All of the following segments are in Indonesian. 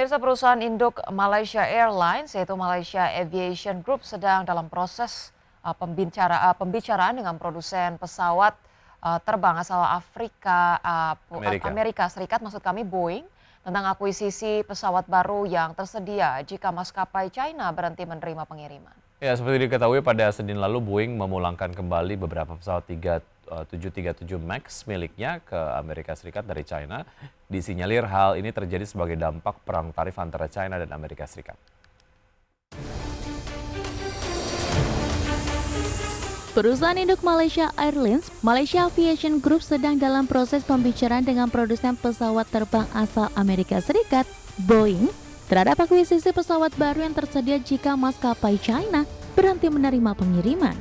pemirsa, perusahaan induk Malaysia Airlines yaitu Malaysia Aviation Group sedang dalam proses pembicaraan dengan produsen pesawat terbang asal Amerika. Amerika Serikat, maksud kami Boeing, tentang akuisisi pesawat baru yang tersedia jika maskapai China berhenti menerima pengiriman. Ya, seperti diketahui pada Senin lalu Boeing memulangkan kembali beberapa pesawat 737 MAX miliknya ke Amerika Serikat dari China. Disinyalir hal ini terjadi sebagai dampak perang tarif antara China dan Amerika Serikat. Perusahaan induk Malaysia Airlines, Malaysia Aviation Group sedang dalam proses pembicaraan dengan produsen pesawat terbang asal Amerika Serikat, Boeing, terhadap akuisisi pesawat baru yang tersedia jika maskapai China berhenti menerima pengiriman.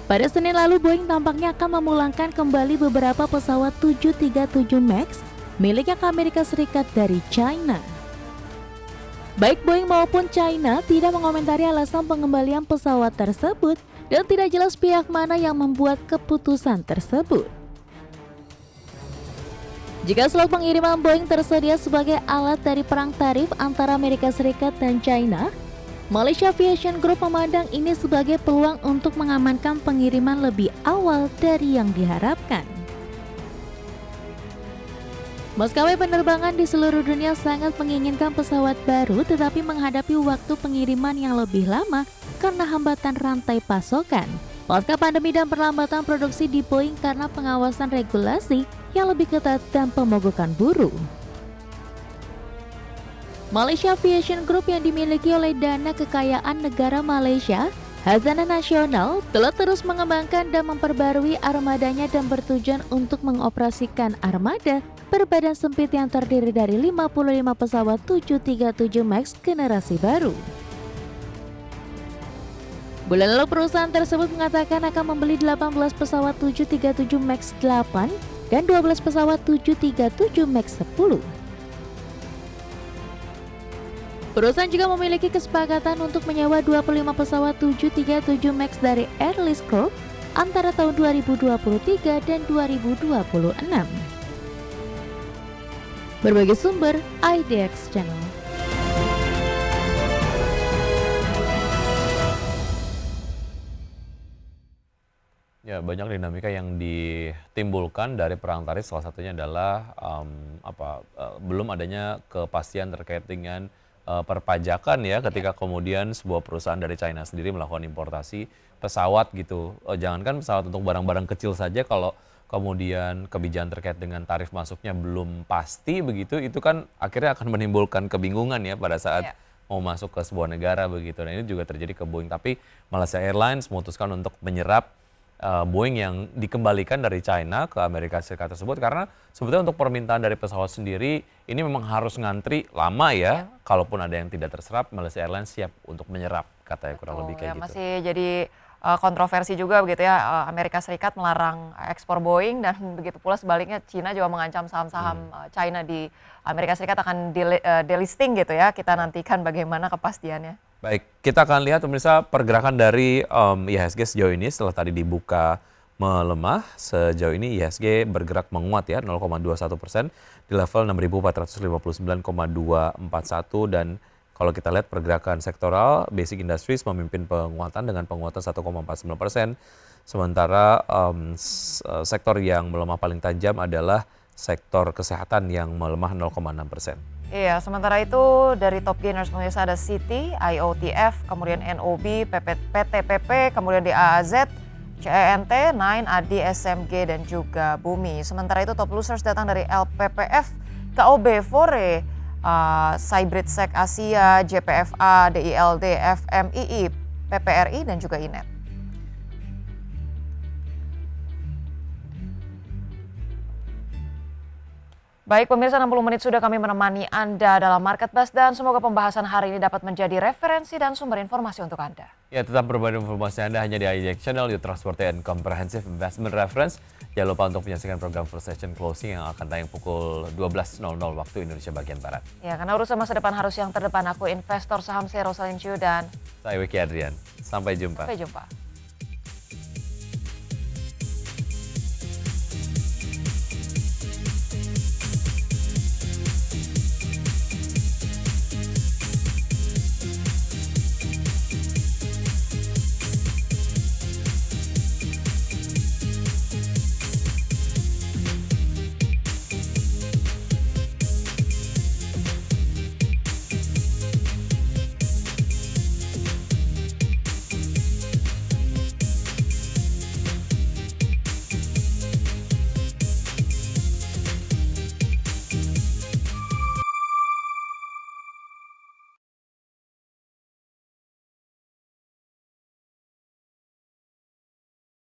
Pada Senin lalu, Boeing tampaknya akan memulangkan kembali beberapa pesawat 737 MAX miliknya ke Amerika Serikat dari China. Baik Boeing maupun China tidak mengomentari alasan pengembalian pesawat tersebut dan tidak jelas pihak mana yang membuat keputusan tersebut. Jika slot pengiriman Boeing tersedia sebagai alat dari perang tarif antara Amerika Serikat dan China, Malaysia Aviation Group memandang ini sebagai peluang untuk mengamankan pengiriman lebih awal dari yang diharapkan. Maskapai penerbangan di seluruh dunia sangat menginginkan pesawat baru, tetapi menghadapi waktu pengiriman yang lebih lama karena hambatan rantai pasokan. Pasca pandemi dan perlambatan produksi di Boeing karena pengawasan regulasi yang lebih ketat dan pemogokan buruh. Malaysia Aviation Group yang dimiliki oleh Dana Kekayaan Negara Malaysia, Khazanah Nasional, telah terus mengembangkan dan memperbarui armadanya dan bertujuan untuk mengoperasikan armada berbadan sempit yang terdiri dari 55 pesawat 737 MAX generasi baru. Bulan lalu perusahaan tersebut mengatakan akan membeli 18 pesawat 737 MAX 8 dan 12 pesawat 737 MAX 10. Perusahaan juga memiliki kesepakatan untuk menyewa 25 pesawat 737 MAX dari Airlines Group antara tahun 2023 dan 2026. Berbagai sumber, IDX Channel. Ya, banyak dinamika yang ditimbulkan dari perang tarif. Salah satunya adalah belum adanya kepastian terkait dengan perpajakan ya, ketika kemudian sebuah perusahaan dari China sendiri melakukan importasi pesawat gitu. Jangankan pesawat, untuk barang-barang kecil saja kalau kemudian kebijakan terkait dengan tarif masuknya belum pasti begitu, itu kan akhirnya akan menimbulkan kebingungan ya pada saat mau masuk ke sebuah negara begitu. Nah, ini juga terjadi ke Boeing, tapi Malaysia Airlines memutuskan untuk menyerap Boeing yang dikembalikan dari China ke Amerika Serikat tersebut, karena sebetulnya untuk permintaan dari pesawat sendiri ini memang harus ngantri lama ya. Kalaupun ada yang tidak terserap, Malaysia Airlines siap untuk menyerap, katanya. Kurang lebih kayak gitu. Masih jadi kontroversi juga begitu ya, Amerika Serikat melarang ekspor Boeing dan begitu pula sebaliknya China juga mengancam saham-saham China di Amerika Serikat akan delisting gitu ya. Kita nantikan bagaimana kepastiannya. Baik, kita akan lihat pemirsa pergerakan dari IHSG sejauh ini. Setelah tadi dibuka melemah, sejauh ini IHSG bergerak menguat ya 0,21% di level 6.459,241, dan kalau kita lihat pergerakan sektoral, Basic Industries memimpin penguatan dengan penguatan 1,49%. Sementara sektor yang melemah paling tajam adalah sektor kesehatan yang melemah 0,6%. Iya, sementara itu dari top gainers pemirsa ada Citi, IOTF, kemudian NOB, PTPP, kemudian DAAZ, CENT, Nine, ADI, SMG, dan juga Bumi. Sementara itu top losers datang dari LPPF, KOB, Fore, Cybrid-Sek Asia, JPFA, DILD, FMII, PPRI, dan juga INET. Baik pemirsa, 60 menit sudah kami menemani Anda dalam Market Buzz, dan semoga pembahasan hari ini dapat menjadi referensi dan sumber informasi untuk Anda. Ya, tetap berbagi informasi Anda hanya di IDX Channel, your trustworthy and comprehensive investment reference. Jangan lupa untuk menyaksikan program First Session Closing yang akan tayang pukul 12.00 waktu Indonesia bagian Barat. Ya, karena urusan masa depan harus yang terdepan. Aku investor saham Rosalyn Chiu dan saya Wiki Adrian. Sampai jumpa. Sampai jumpa.